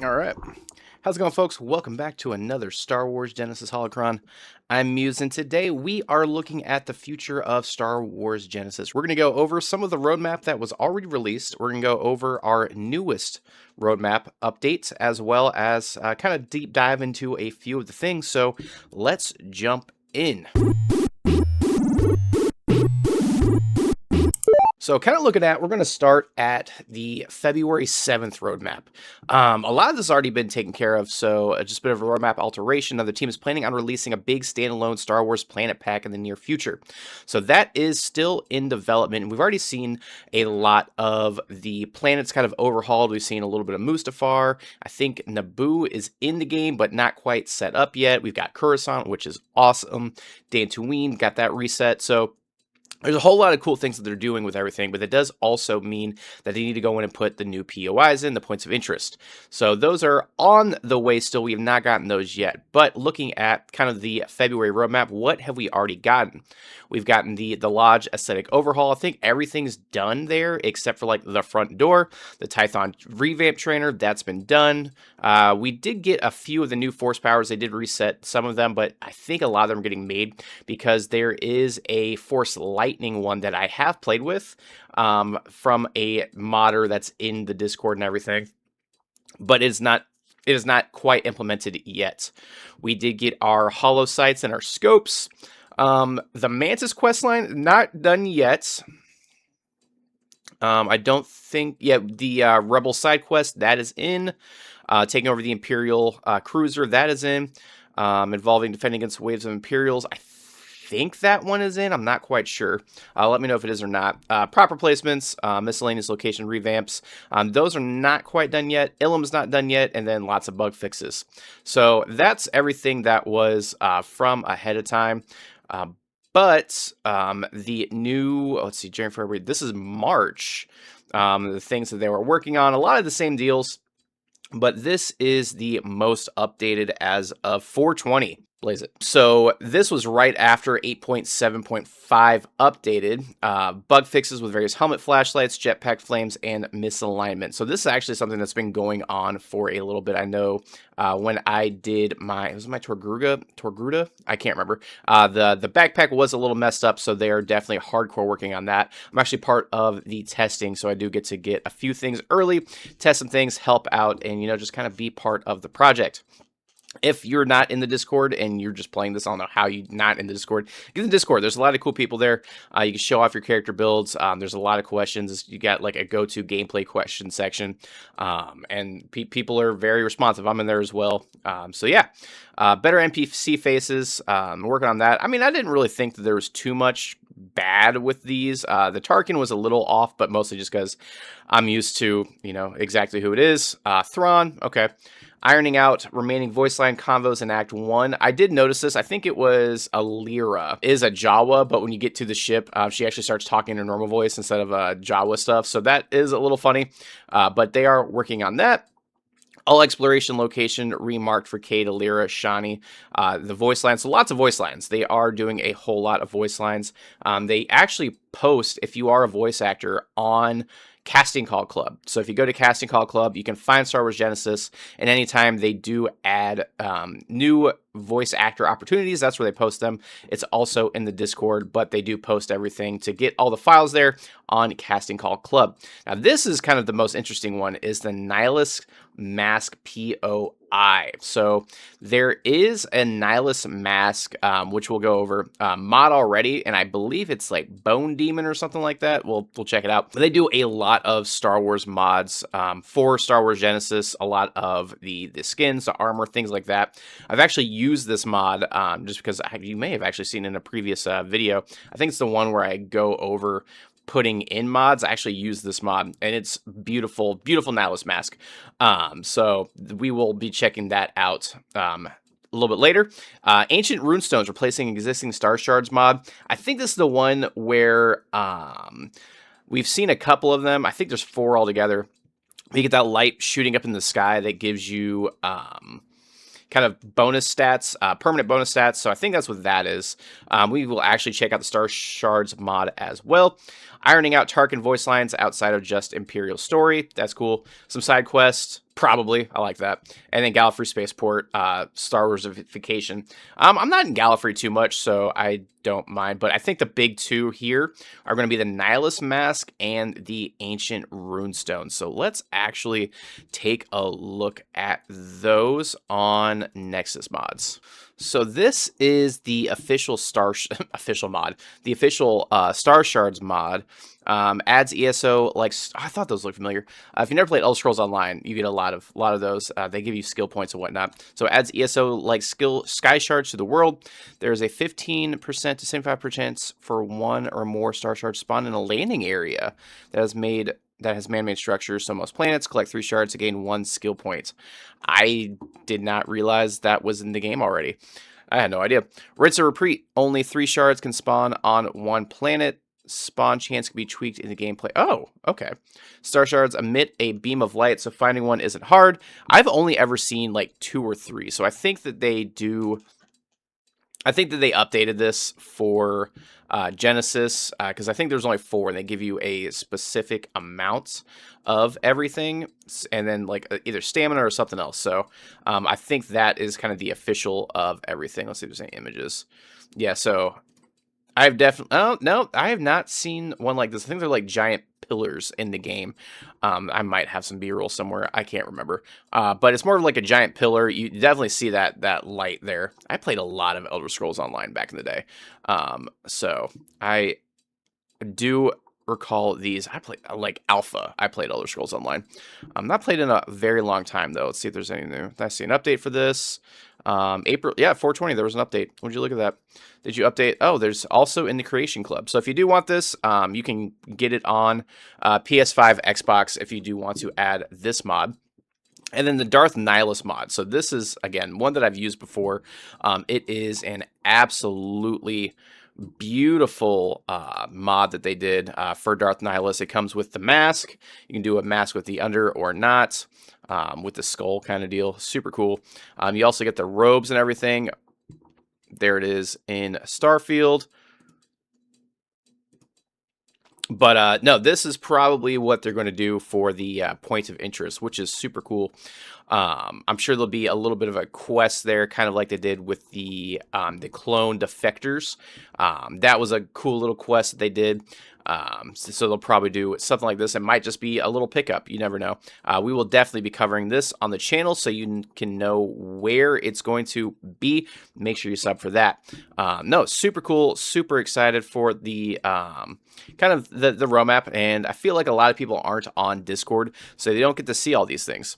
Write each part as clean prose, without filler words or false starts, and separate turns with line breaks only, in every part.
All right. How's it going, folks? Welcome back to another Star Wars Genesis Holocron. I'm Muse, and today we are looking at the future of Star Wars Genesis. We're going to go over some of the roadmap that was already released. We're going to go over our newest roadmap updates, as well as kind of deep dive into a few of the things. So let's jump in. So kind of looking at, we're going to start at the February 7th roadmap. A lot of this has already been taken care of, so just a bit of a roadmap alteration. Now, the team is planning on releasing a big standalone Star Wars Planet Pack in the near future. So that is still in development. We've already seen a lot of the planets kind of overhauled. We've seen a little bit of Mustafar. I think Naboo is in the game, but not quite set up yet. We've got Coruscant, which is awesome. Dantooine got that reset. So there's a whole lot of cool things that they're doing with everything, but it does also mean that they need to go in and put the new POIs in, the points of interest. So those are on the way still. We have not gotten those yet. But looking at kind of the February roadmap, what have we already gotten? We've gotten the Lodge aesthetic overhaul. I think everything's done there except for like the front door. The Tython revamp trainer, that's been done. We did get a few of the new force powers. They did reset some of them, but I think a lot of them are getting made because there is a Force Lightning one that I have played with from a modder that's in the Discord and everything, but it is not quite implemented yet. We did get our holo sights and our scopes. The Mantis questline, not done yet. I don't think, the Rebel side quest, that is in. Taking over the Imperial cruiser, that is in. Involving defending against waves of Imperials, I think that one is in. I'm not quite sure. Let me know if it is or not. Proper placements, miscellaneous location revamps. Those are not quite done yet. Ilum's not done yet, and then lots of bug fixes. So that's everything that was from ahead of time. But the new, let's see, January, February, this is March. The things that they were working on, a lot of the same deals, but this is the most updated as of 420. Blaze it. So this was right after 8.7.5 updated. Bug fixes with various helmet flashlights, jetpack flames, and misalignment. So this is actually something that's been going on for a little bit. I know when I did it was my Torgruda? I can't remember. The backpack was a little messed up, so they are definitely hardcore working on that. I'm actually part of the testing, so I do get to get a few things early, test some things, help out, and just kind of be part of the project. If you're not in the Discord and you're just playing this, I don't know how you're not in the Discord. Get in the Discord. There's a lot of cool people there. You can show off your character builds. There's a lot of questions. You got like a go-to gameplay question section. And people are very responsive. I'm in there as well. So yeah, better NPC faces. Working on that. I mean, I didn't really think that there was too much bad with these. The Tarkin was a little off, but mostly just because I'm used to, exactly who it is. Thrawn, okay. Ironing out remaining voice line convos in Act 1. I did notice this. I think it was Alira is a Jawa, but when you get to the ship, she actually starts talking in her normal voice instead of Jawa stuff. So that is a little funny, but they are working on that. All exploration location remarked for Cade, Alira, Shani. The voice lines, so lots of voice lines. They are doing a whole lot of voice lines. They actually post, if you are a voice actor, on Casting Call Club. So if you go to Casting Call Club, you can find Star Wars Genesis, and anytime they do add new voice actor opportunities, that's where they post them. It's also in the Discord, but they do post everything to get all the files there on Casting Call Club. Now, this is kind of the most interesting one, is the Nihilus Mask POI. So there is a Nihilus Mask, which we'll go over, mod already, and I believe it's like Bone Demon or something like that. We'll check it out. But they do a lot of Star Wars mods for Star Wars Genesis, a lot of the skins, the armor, things like that. I've actually used this mod just because you may have actually seen in a previous video. I think it's the one where I go over putting in mods. I actually use this mod, and it's beautiful, beautiful Nihilus Mask. So we will be checking that out a little bit later. Ancient Runestones replacing existing Star Shards mod. I think this is the one where we've seen a couple of them. I think there's 4 altogether. You get that light shooting up in the sky that gives you kind of bonus stats, permanent bonus stats. So I think that's what that is. We will actually check out the Star Shards mod as well. Ironing out Tarkin voice lines outside of just Imperial story. That's cool. Some side quests. Probably. I like that. And then Gallifrey Spaceport, Star Warsification. I'm not in Gallifrey too much, so I don't mind. But I think the big two here are going to be the Nihilus Mask and the Ancient Runestone. So let's actually take a look at those on Nexus Mods. So this is the official official mod, the official Star Shards mod. Adds ESO like I thought those looked familiar. If you never played Elder Scrolls Online, you get a lot of those. They give you skill points and whatnot. So it adds ESO like sky shards to the world. There's a 15% to 75% for one or more star shards spawned in a landing area that has man-made structures. So most planets collect 3 shards to gain 1 skill point. I did not realize that was in the game already. I had no idea. Rinse or repeat. Only 3 shards can spawn on 1 planet. Spawn chance can be tweaked in the gameplay. Oh, okay. Star shards emit a beam of light, so finding one isn't hard. I've only ever seen like 2 or 3, so I think that they updated this for Genesis, because I think there's only 4, and they give you a specific amount of everything, and then like either stamina or something else. So I think that is kind of the official of everything. Let's see if there's any images. Yeah, so I've definitely... Oh, no, I have not seen one like this. I think they're like giant pillars in the game. I might have some B-roll somewhere. I can't remember. But it's more of like a giant pillar. You definitely see that light there. I played a lot of Elder Scrolls Online back in the day. So I do recall these. I played like alpha. I played Elder Scrolls Online. Not played in a very long time though. Let's see if there's any new. I see an update for this. April, yeah, 420. There was an update. Would you look at that? Did you update? Oh, there's also in the Creation Club. So if you do want this, you can get it on PS5, Xbox if you do want to add this mod. And then the Darth Nihilus mod. So this is, again, one that I've used before. It is an absolutely beautiful mod that they did for Darth Nihilus. It comes with the mask. You can do a mask with the under or not, with the skull kind of deal. Super cool. You also get the robes and everything. There it is in Starfield. But no, this is probably what they're going to do for the points of interest, which is super cool. I'm sure there'll be a little bit of a quest there, kind of like they did with the clone defectors. That was a cool little quest that they did. So they'll probably do something like this. It might just be a little pickup. You never know. We will definitely be covering this on the channel so you can know where it's going to be. Make sure you sub for that. No, super cool. Super excited for the kind of the roadmap. And I feel like a lot of people aren't on Discord, so they don't get to see all these things.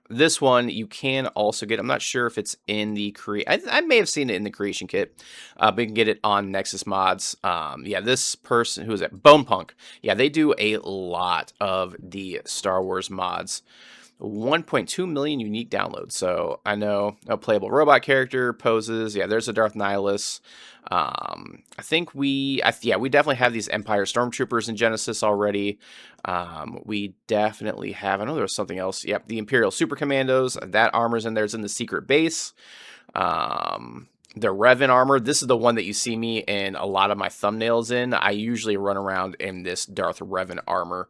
This one you can also get. I'm not sure if it's in the I may have seen it in the creation kit, but you can get it on Nexus Mods. Yeah, this person, who is it? Bone Punk. Yeah, they do a lot of the Star Wars mods. 1.2 million unique downloads. So I know a playable robot character poses. Yeah, there's a Darth Nihilus. I think we definitely have these Empire Stormtroopers in Genesis already. We definitely have, I know there was something else. Yep, the Imperial Super Commandos. That armor's in there. It's in the secret base. The Revan armor, this is the one that you see me in a lot of my thumbnails in. I usually run around in this Darth Revan armor,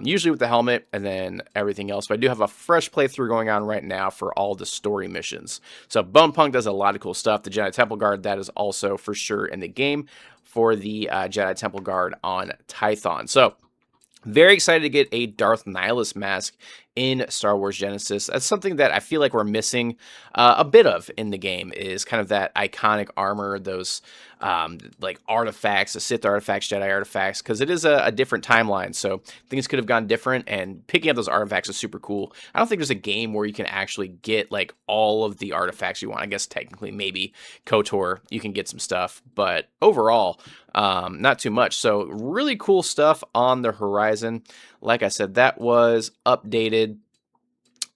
usually with the helmet and then everything else. But I do have a fresh playthrough going on right now for all the story missions. So Bone Punk does a lot of cool stuff. The Jedi Temple Guard, that is also for sure in the game for the Jedi Temple Guard on Tython. So very excited to get a Darth Nihilus mask in Star Wars Genesis. That's something that I feel like we're missing a bit of in the game, is kind of that iconic armor, those like artifacts, the Sith artifacts, Jedi artifacts, because it is a different timeline, so things could have gone different, and picking up those artifacts is super cool. I don't think there's a game where you can actually get like all of the artifacts you want. I guess technically maybe KOTOR, you can get some stuff, but overall, not too much. So really cool stuff on the horizon. Like I said, that was updated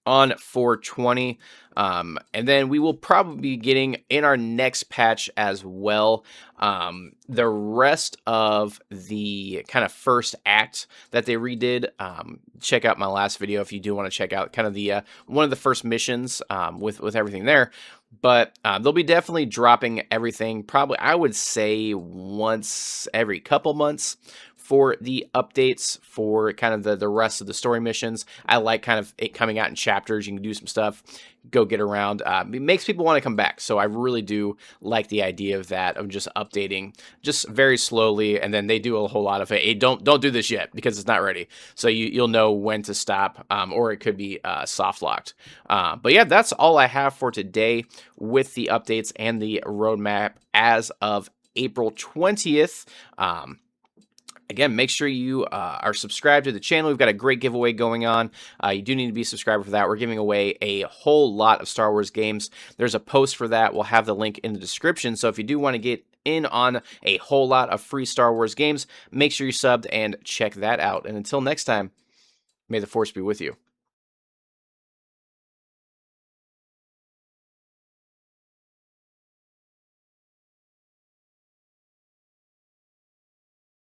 on 420. And then we will probably be getting in our next patch as well the rest of the kind of first act that they redid. Check out my last video if you do want to check out kind of the one of the first missions with everything there. But they'll be definitely dropping everything, probably I would say once every couple months for the updates for kind of the rest of the story missions. I like kind of it coming out in chapters. You can do some stuff, go get around. It makes people want to come back. So I really do like the idea of that, of just updating just very slowly. And then they do a whole lot of it. Hey, don't do this yet because it's not ready. So you'll know when to stop, or it could be soft locked. But yeah, that's all I have for today with the updates and the roadmap as of April 20th. Again, make sure you are subscribed to the channel. We've got a great giveaway going on. You do need to be subscribed for that. We're giving away a whole lot of Star Wars games. There's a post for that. We'll have the link in the description. So if you do want to get in on a whole lot of free Star Wars games, make sure you're subbed and check that out. And until next time, may the Force be with you.